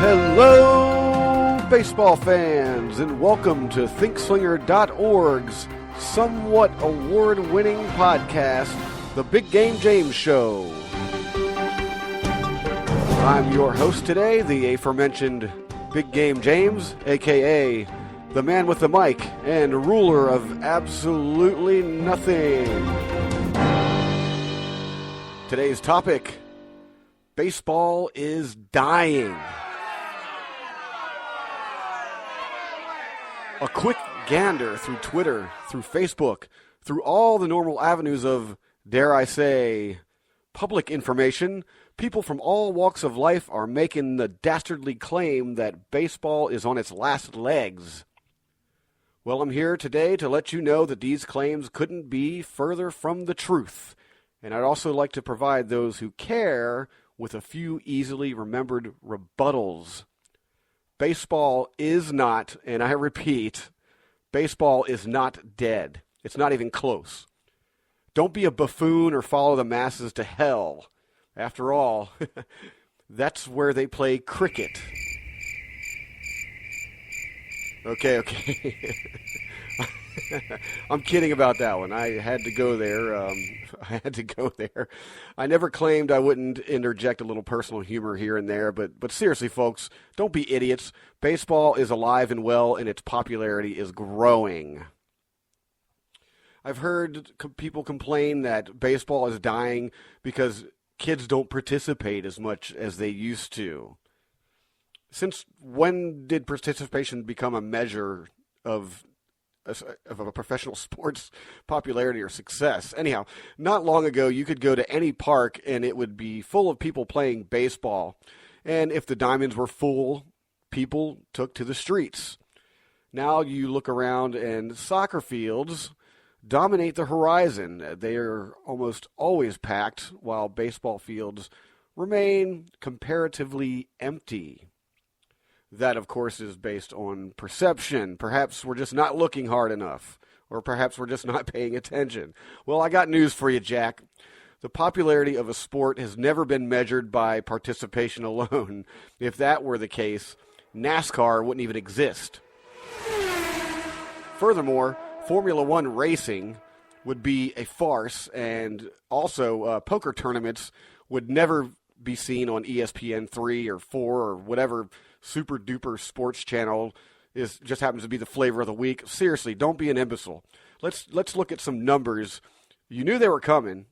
Hello, baseball fans, and welcome to ThinkSlinger.org's somewhat award-winning podcast, The Big Game James Show. I'm your host today, the aforementioned Big Game James, a.k.a. the man with the mic and ruler of absolutely nothing. Today's topic, baseball is dying. A quick gander through Twitter, through Facebook, through all the normal avenues of, dare I say, public information, people from all walks of life are making the dastardly claim that baseball is on its last legs. Well, I'm here today to let you know that these claims couldn't be further from the truth. And I'd also like to provide those who care with a few easily remembered rebuttals. Baseball is not, and I repeat, baseball is not dead. It's not even close. Don't be a buffoon or follow the masses to hell. After all, that's where they play cricket. Okay. I'm kidding about that one. I had to go there. I never claimed I wouldn't interject a little personal humor here and there, but seriously, folks, don't be idiots. Baseball is alive and well, and its popularity is growing. I've heard people complain that baseball is dying because kids don't participate as much as they used to. Since when did participation become a measure of a professional sports popularity or success? Anyhow, not long ago, you could go to any park and it would be full of people playing baseball. And if the diamonds were full, people took to the streets. Now you look around and soccer fields dominate the horizon. They are almost always packed, while baseball fields remain comparatively empty. That, of course, is based on perception. Perhaps we're just not looking hard enough, or perhaps we're just not paying attention. Well, I got news for you, Jack. The popularity of a sport has never been measured by participation alone. If that were the case, NASCAR wouldn't even exist. Furthermore, Formula One racing would be a farce, and also poker tournaments would never be seen on ESPN 3 or 4 or whatever super duper sports channel just happens to be the flavor of the week. Seriously, don't be an imbecile. Let's look at some numbers. You knew they were coming.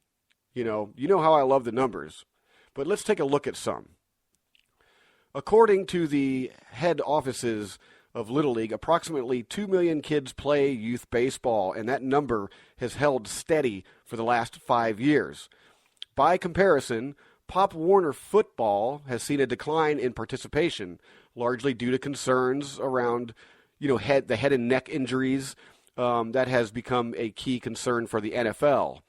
You know how I love the numbers. But let's take a look at some. According to the head offices of Little League, approximately 2 million kids play youth baseball, and that number has held steady for the last 5 years. By comparison, Pop Warner football has seen a decline in participation, largely due to concerns around, the head and neck injuries. That has become a key concern for the NFL.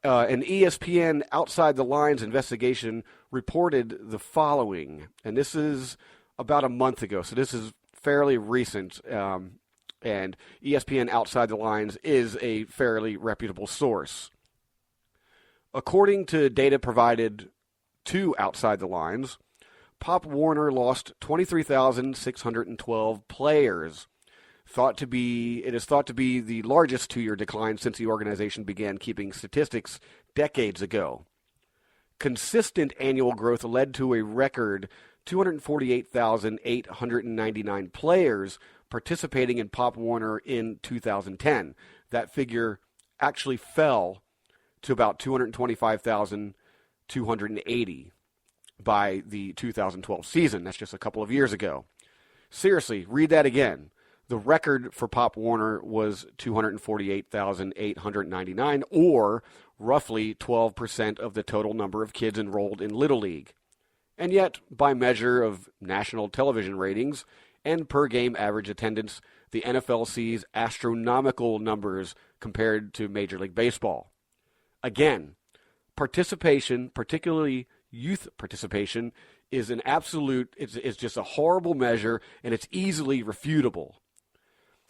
An ESPN Outside the Lines investigation reported the following, and this is about a month ago, so this is fairly recent, and ESPN Outside the Lines is a fairly reputable source. According to data provided to Outside the Lines, Pop Warner lost 23,612 players. It is thought to be the largest two-year decline since the organization began keeping statistics decades ago. Consistent annual growth led to a record 248,899 players participating in Pop Warner in 2010. That figure actually fell to about 225,280 by the 2012 season. That's just a couple of years ago. Seriously, read that again. The record for Pop Warner was 248,899, or roughly 12% of the total number of kids enrolled in Little League. And yet, by measure of national television ratings and per-game average attendance, the NFL sees astronomical numbers compared to Major League Baseball. Again, participation, particularly youth participation, is an absolute, it's just a horrible measure, and it's easily refutable.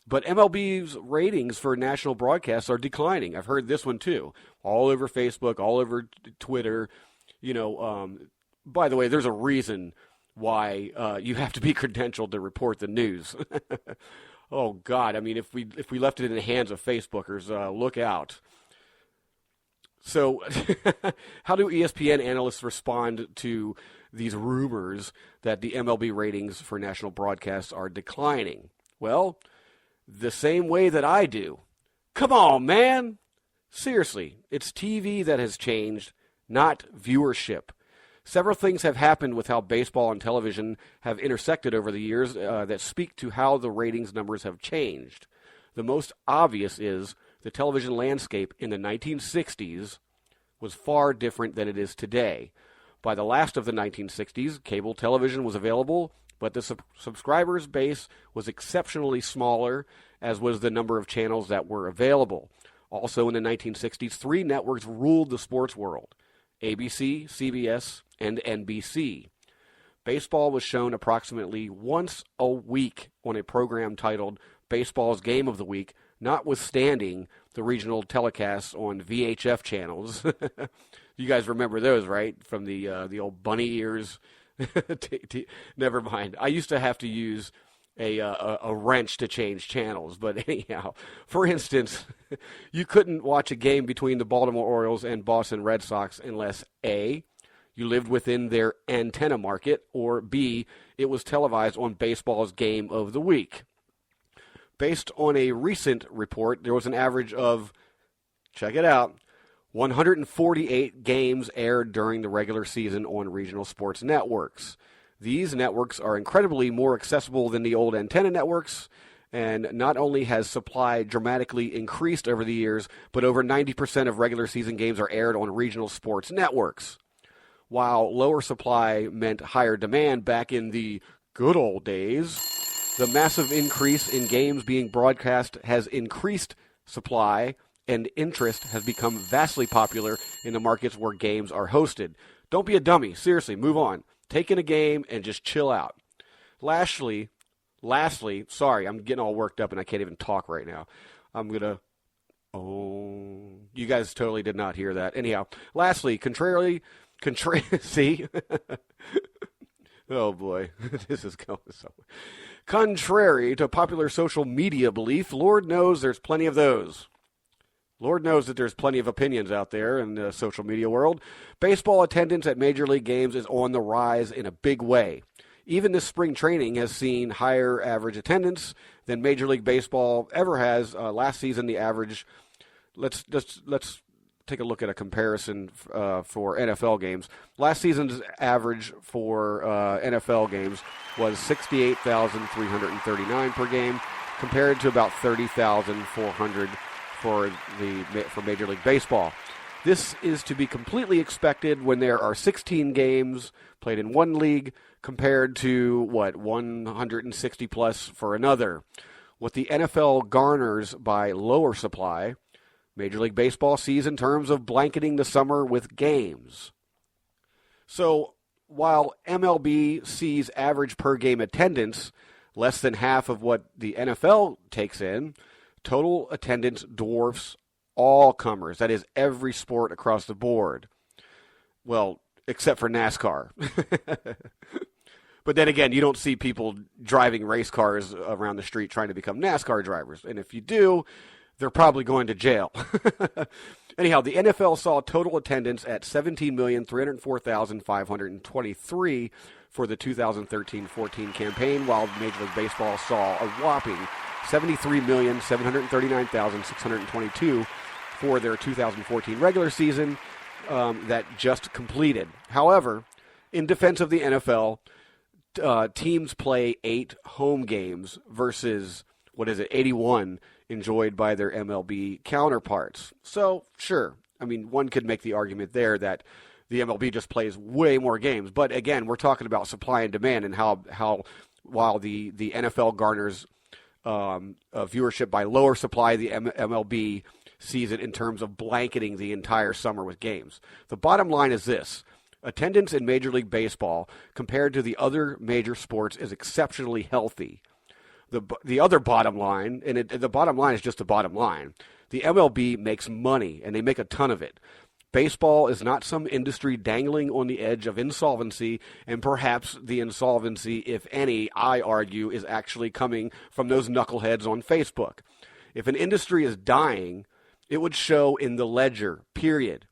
But MLB's ratings for national broadcasts are declining. I've heard this one too, all over Facebook, all over Twitter. By the way, there's a reason why you have to be credentialed to report the news. Oh, God. I mean, if we left it in the hands of Facebookers, look out. So how do ESPN analysts respond to these rumors that the MLB ratings for national broadcasts are declining? Well, the same way that I do. Come on, man. Seriously, it's TV that has changed, not viewership. Several things have happened with how baseball and television have intersected over the years that speak to how the ratings numbers have changed. The most obvious is the television landscape in the 1960s was far different than it is today. By the last of the 1960s, cable television was available, but the subscribers base was exceptionally smaller, as was the number of channels that were available. Also in the 1960s, 3 networks ruled the sports world: ABC, CBS, and NBC. Baseball was shown approximately once a week on a program titled Baseball's Game of the Week, notwithstanding the regional telecasts on VHF channels. You guys remember those, right? From the old bunny ears. Never mind. I used to have to use a wrench to change channels, but anyhow, for instance, you couldn't watch a game between the Baltimore Orioles and Boston Red Sox unless A, you lived within their antenna market, or B, it was televised on Baseball's Game of the Week. Based on a recent report, there was an average of, check it out, 148 games aired during the regular season on regional sports networks. These networks are incredibly more accessible than the old antenna networks, and not only has supply dramatically increased over the years, but over 90% of regular season games are aired on regional sports networks. While lower supply meant higher demand back in the good old days, the massive increase in games being broadcast has increased supply, and interest has become vastly popular in the markets where games are hosted. Don't be a dummy. Seriously, move on. Take in a game and just chill out. Lastly, sorry, I'm getting all worked up and I can't even talk right now. You guys totally did not hear that. Anyhow, lastly, see? Oh boy, this is going somewhere. Contrary to popular social media belief, Lord knows there's plenty of those. Lord knows that there's plenty of opinions out there in the social media world. Baseball attendance at Major League games is on the rise in a big way. Even this spring training has seen higher average attendance than Major League Baseball ever has. Last season, the average, let's take a look at a comparison for NFL games. Last season's average for NFL games was 68,339 per game, compared to about 30,400 for Major League Baseball. This is to be completely expected when there are 16 games played in one league compared to, 160 plus for another. What the NFL garners by lower supply, Major League Baseball sees in terms of blanketing the summer with games. So while MLB sees average per game attendance less than half of what the NFL takes in, total attendance dwarfs all comers. That is every sport across the board. Well, except for NASCAR. But then again, you don't see people driving race cars around the street trying to become NASCAR drivers. And if you do, they're probably going to jail. Anyhow, the NFL saw total attendance at 17,304,523 for the 2013-14 campaign, while Major League Baseball saw a whopping 73,739,622 for their 2014 regular season that just completed. However, in defense of the NFL, teams play 8 home games versus, 81 enjoyed by their MLB counterparts. So, sure, I mean, one could make the argument there that the MLB just plays way more games. But again, we're talking about supply and demand, and how while the NFL garners viewership by lower supply, the MLB sees it in terms of blanketing the entire summer with games. The bottom line is this: attendance in Major League Baseball compared to the other major sports is exceptionally healthy. The other bottom line, and the bottom line is just the bottom line, the MLB makes money, and they make a ton of it. Baseball is not some industry dangling on the edge of insolvency, and perhaps the insolvency, if any, I argue, is actually coming from those knuckleheads on Facebook. If an industry is dying, it would show in the ledger, period.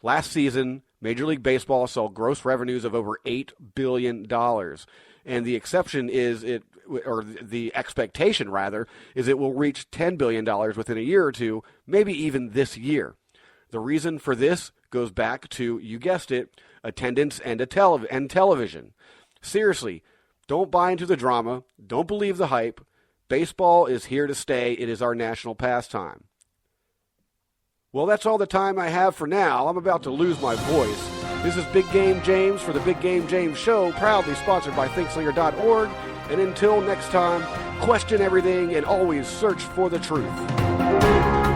Last season, Major League Baseball saw gross revenues of over $8 billion. And the exception is the expectation rather, is it will reach $10 billion within a year or two, maybe even this year. The reason for this goes back to, you guessed it, attendance and television. Seriously, don't buy into the drama. Don't believe the hype. Baseball is here to stay. It is our national pastime. Well, that's all the time I have for now. I'm about to lose my voice. This is Big Game James for the Big Game James Show, proudly sponsored by ThinkSlinger.org. And until next time, question everything and always search for the truth.